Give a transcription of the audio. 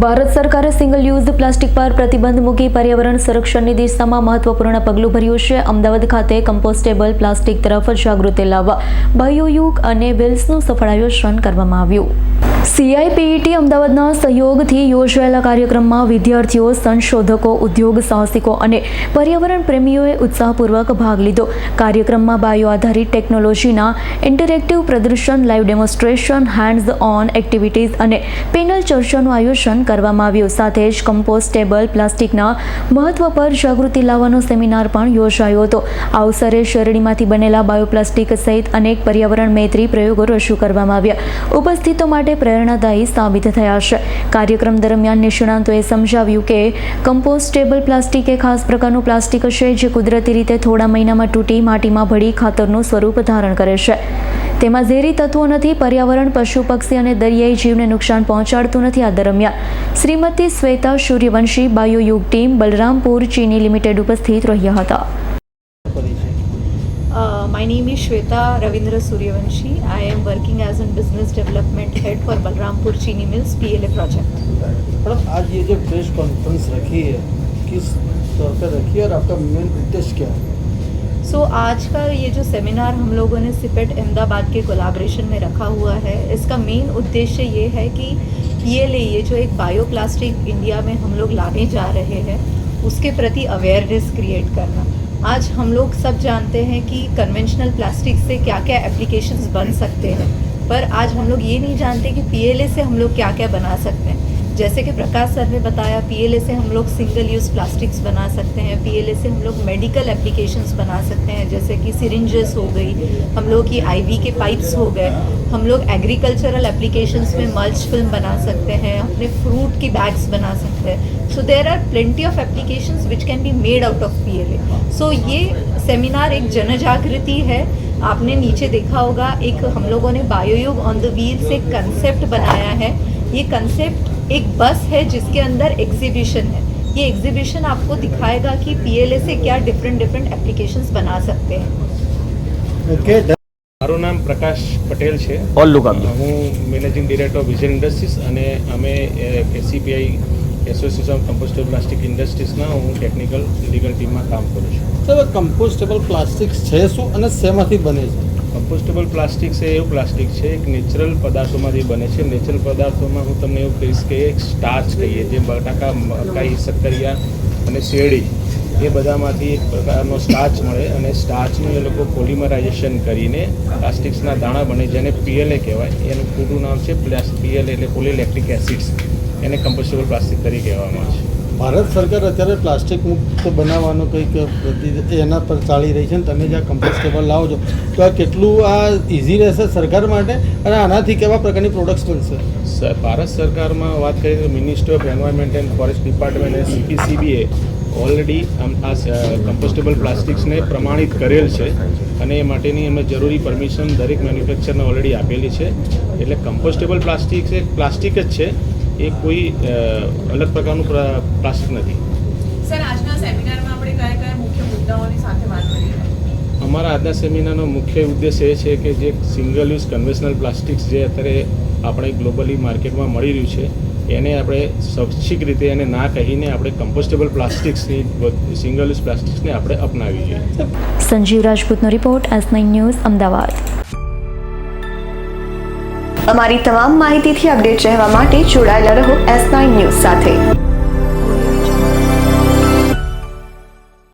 ભારત સરકારે single use plastic પર પ્રતિબંધ મૂકી પર્યાવરણ સંરક્ષણની દિશામાં મહત્વપૂર્ણ પગલું ભર્યું છે. અમદાવાદ ખાતે કમ્પોસ્ટેબલ પ્લાસ્ટિક તરફ જાગૃતિ લાવવા બાયોયુગ અને વેલ્સનું સફળ આયોજન કરવામાં આવ્યું. CIPET અમદાવાદના સહયોગથી યોજાયેલા કાર્યક્રમમાં વિદ્યાર્થીઓ, સંશોધકો, ઉદ્યોગ સાહસિકો અને પર્યાવરણ પ્રેમીઓએ ઉત્સાહપૂર્વક ભાગ લીધો. કાર્યક્રમમાં બાયો આધારિત ટેકનોલોજીના ઇન્ટરેક્ટિવ પ્રદર્શન, live demonstration, hands on activities અને પેનલ ચર્ચાનું આયોજન કરવામાં આવ્યું. સાથે જ કમ્પોસ્ટેબલ પ્લાસ્ટિકના મહત્વ પર જાગૃતિ લાવવાનો સેમિનાર પણ યોજાયો હતો. આ અવસરે શેરડીમાંથી બનેલા બાયોપ્લાસ્ટિક સહિત અનેક પર્યાવરણ મૈત્રી પ્રયોગો રજૂ કરવામાં આવ્યા. ઉપસ્થિતો માટે પ્રેરણાદાયી સાબિત થયા છે. કાર્યક્રમ દરમિયાન નિષ્ણાંતોએ સમજાવ્યું કે કમ્પોસ્ટેબલ પ્લાસ્ટિક એ ખાસ પ્રકારનું પ્લાસ્ટિક છે જે કુદરતી રીતે થોડા મહિનામાં તૂટી માટીમાં ભળી ખાતરનું સ્વરૂપ ધારણ કરે છે. તેમાં ઝેરી તત્વો નથી. પર્યાવરણ, પશુ પક્ષી અને દરિયાઈ જીવને નુકસાન પહોંચાડતું નથી. આ દરમિયાન શ્રીમતી શ્વેતા સૂર્યવંશી, બાયોયુગ ટીમ, બલરામપુર ચીની લિમિટેડ ઉપસ્થિત રહ્યા હતા. My name is Shweta Ravindra Suryavanshi. I am working as a business development head for Balrampur Chini Mills PLA project. Madam, आज ये जो प्रेस कॉन्फ्रेंस रखी है, किस तौर पर रखी है और आपका मेन उद्देश्य क्या है? सो आज का ये जो सेमिनार हम लोगों ने सिपेट अहमदाबाद के कोलाब्रेशन में रखा हुआ है, इसका मेन उद्देश्य ये है कि PLA, ये जो एक बायोप्लास्टिक इंडिया में हम लोग लाने जा रहे हैं, उसके प्रति अवेयरनेस क्रिएट करना. आज हम लोग सब जानते हैं कि कन्वेंशनल प्लास्टिक से क्या क्या एप्लीकेशंस बन सकते हैं, पर आज हम लोग ये नहीं जानते कि PLA से हम लोग क्या क्या बना सकते हैं. जैसे कि प्रकाश सर ने बताया, PLA से हम लोग सिंगल यूज़ प्लास्टिक्स बना सकते हैं. PLA से हम लोग मेडिकल एप्लीकेशंस बना सकते हैं, जैसे कि सिरिंजेस हो गई, हम लोग की IV के पाइप्स हो गए. हम लोग एग्रीकल्चरल एप्लीकेशंस में मल्च फिल्म बना सकते हैं, अपने फ्रूट की बैग्स बना सकते हैं. So there are plenty of applications which can be made out of PLA. So ये सेमिनार एक जन जागृति है. आपने नीचे देखा होगा, एक हम लोगों ने बायोयुग ऑन द व्हील से कंसेप्ट बनाया है. ये कंसेप्ट एक बस है जिसके अंदर एग्जीबिशन है. ये एग्जीबिशन आपको दिखाएगा कि PLA से क्या डिफरेंट एप्लीकेशंस बना सकते हैं. મારું નામ પ્રકાશ પટેલ છે. હું managing director of Vision Industries અને અમે SCPI association of compostable plastic ઇન્ડસ્ટ્રીઝના હું ટેકનિકલ લીગલ ટીમમાં કામ કરું છું. સર, કમ્પોસ્ટેબલ પ્લાસ્ટિક છે શું અને શેમાંથી બને છે? કમ્પોસ્ટેબલ પ્લાસ્ટિક છે એવું પ્લાસ્ટિક છે, એક નેચરલ પદાર્થોમાંથી બને છે. નેચરલ પદાર્થોમાં હું તમને એવું કહીશ કે એક સ્ટાર્ચ કહીએ, જે બટાકા, મકાઈ, શક્કરિયા અને શેરડી, એ બધામાંથી એક પ્રકારનો સ્ટાર્ચ મળે અને સ્ટાર્ચનું એ લોકો પોલિમરાઇઝેશન કરીને પ્લાસ્ટિક્સના દાણા બને, જેને PLA કહેવાય. એનું પૂરું નામ છે PLA, એટલે પોલીલેક્ટિક એસિડ્સ. એને કમ્પોસ્ટેબલ પ્લાસ્ટિક તરીકે કહેવામાં આવે છે. ભારત સરકાર અત્યારે પ્લાસ્ટિક મુક્ત બનાવવાનું કંઈક એના પર ચાલી રહી છે ને તમે જ્યાં કમ્પોસ્ટેબલ લાવો છો, તો આ કેટલું ઇઝી રહેશે સરકાર માટે અને આનાથી કેવા પ્રકારની પ્રોડક્ટ્સ બનશે? ભારત સરકારમાં વાત કરીએ તો ministry of environment and forest department અને CPCBએ ઓલરેડી આ કમ્પોસ્ટેબલ પ્લાસ્ટિક્સને પ્રમાણિત કરેલ છે અને એ માટેની એમને જરૂરી પરમિશન દરેક મેન્યુફેક્ચરને ઓલરેડી આપેલી છે. એટલે કમ્પોસ્ટેબલ પ્લાસ્ટિક એક પ્લાસ્ટિક જ છે, એ કોઈ અલગ પ્રકારનું પ્લાસ્ટિક નથી. સર, આજના સેમિનારમાં આપણે કયા કયા મુખ્ય મુદ્દાઓની સાથે વાત કરી? અમારા આજના સેમિનારનો મુખ્ય ઉદ્દેશ એ છે કે જે સિંગલ યુઝ કન્વેન્શનલ પ્લાસ્ટિક્સ જે અત્યારે આપણે ગ્લોબલી માર્કેટમાં મળી રહ્યું છે, એને આપણે સ્વૈચ્છિક રીતે એને ના કહીને આપણે કમ્પોસ્ટેબલ પ્લાસ્ટિક્સની, સિંગલ યુઝ પ્લાસ્ટિક્સને આપણે અપનાવી જોઈએ. સંજીવ રાજપૂતનો રિપોર્ટ, S9 ન્યૂઝ, અમદાવાદ. અમારી તમામ માહિતીથી અપડેટ રહેવા માટે જોડાયેલા રહો S9 ન્યૂઝ સાથે.